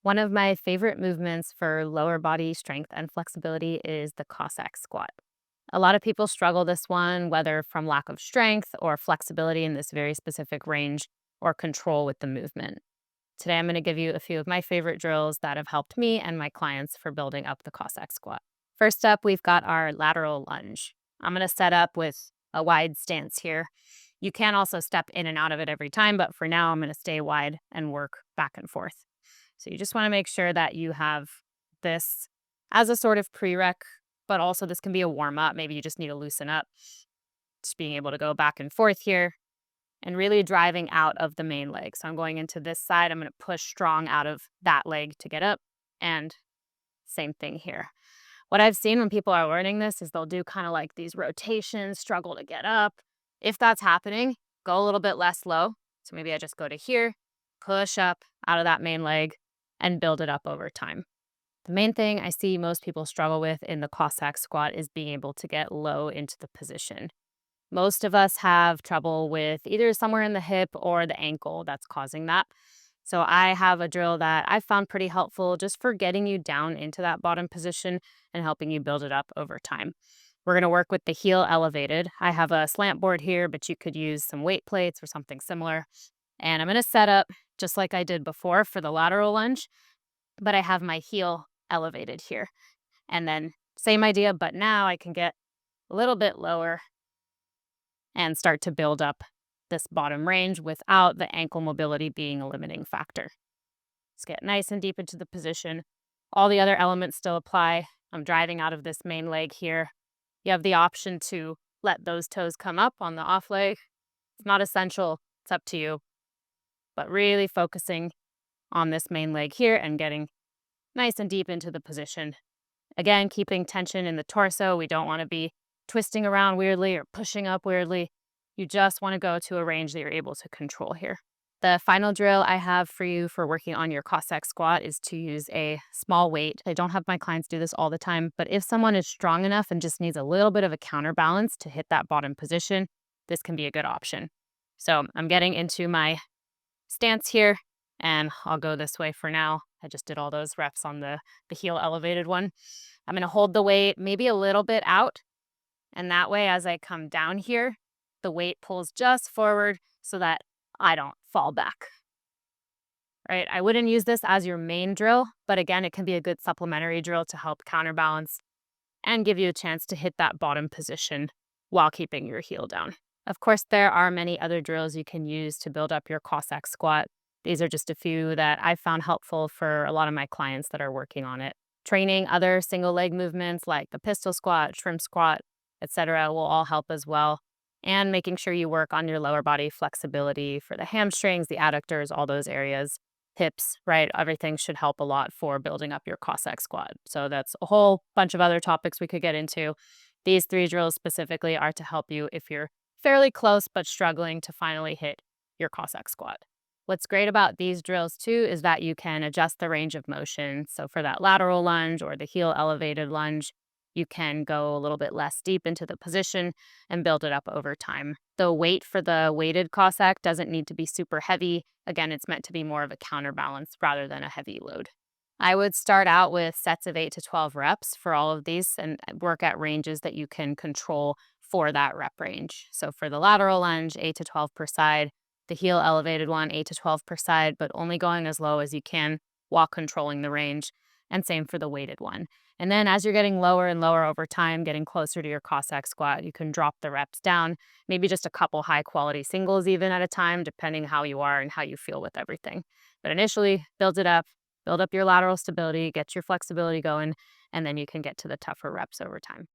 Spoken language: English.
One of my favorite movements for lower body strength and flexibility is the cossack squat. A lot of people struggle this one, whether from lack of strength or flexibility in this very specific range or control with the movement. Today, I'm going to give you a few of my favorite drills that have helped me and my clients for building up the cossack squat. First up, we've got our lateral lunge. I'm going to set up with a wide stance here. You can also step in and out of it every time, but for now, I'm going to stay wide and work back and forth. So you just want to make sure that you have this as a sort of prereq, but also this can be a warm up. Maybe you just need to loosen up. Just being able to go back and forth here and really driving out of the main leg. So I'm going into this side. I'm going to push strong out of that leg to get up. And same thing here. What I've seen when people are learning this is they'll do kind of like these rotations, struggle to get up. If that's happening, go a little bit less low. So maybe I just go to here, push up out of that main leg, and build it up over time. The main thing I see most people struggle with in the cossack squat is being able to get low into the position. Most of us have trouble with either somewhere in the hip or the ankle that's causing that. So I have a drill that I found pretty helpful just for getting you down into that bottom position and helping you build it up over time. We're going to work with the heel elevated. I have a slant board here, but you could use some weight plates or something similar. And I'm going to set up just like I did before for the lateral lunge, but I have my heel elevated here. And then same idea, but now I can get a little bit lower and start to build up this bottom range without the ankle mobility being a limiting factor. Let's get nice and deep into the position. All the other elements still apply. I'm driving out of this main leg here. You have the option to let those toes come up on the off leg. It's not essential. It's up to you. But really focusing on this main leg here and getting nice and deep into the position. Again, keeping tension in the torso. We don't want to be twisting around weirdly or pushing up weirdly. You just want to go to a range that you're able to control here. The final drill I have for you for working on your cossack squat is to use a small weight. I don't have my clients do this all the time, but if someone is strong enough and just needs a little bit of a counterbalance to hit that bottom position, this can be a good option. So I'm getting into my stance here, and I'll go this way for now. I just did all those reps on the heel elevated one. I'm going to hold the weight maybe a little bit out, and that way as I come down here, the weight pulls just forward so that I don't fall back. Right? I wouldn't use this as your main drill, but again, it can be a good supplementary drill to help counterbalance and give you a chance to hit that bottom position while keeping your heel down. Of course, there are many other drills you can use to build up your cossack squat. These are just a few that I found helpful for a lot of my clients that are working on it. Training other single leg movements like the pistol squat, shrimp squat, etc. will all help as well. And making sure you work on your lower body flexibility for the hamstrings, the adductors, all those areas, hips, right? Everything should help a lot for building up your cossack squat. So that's a whole bunch of other topics we could get into. These three drills specifically are to help you if you're fairly close but struggling to finally hit your cossack squat. What's great about these drills too is that you can adjust the range of motion. So for that lateral lunge or the heel elevated lunge, you can go a little bit less deep into the position and build it up over time. The weight for the weighted cossack doesn't need to be super heavy. Again, it's meant to be more of a counterbalance rather than a heavy load. I would start out with sets of 8 to 12 reps for all of these and work at ranges that you can control for that rep range. So for the lateral lunge, 8 to 12 per side, the heel elevated one, 8 to 12 per side, but only going as low as you can while controlling the range. And same for the weighted one. And then as you're getting lower and lower over time, getting closer to your cossack squat, you can drop the reps down, maybe just a couple high quality singles even at a time, depending how you are and how you feel with everything. But initially, build it up, build up your lateral stability, get your flexibility going, and then you can get to the tougher reps over time.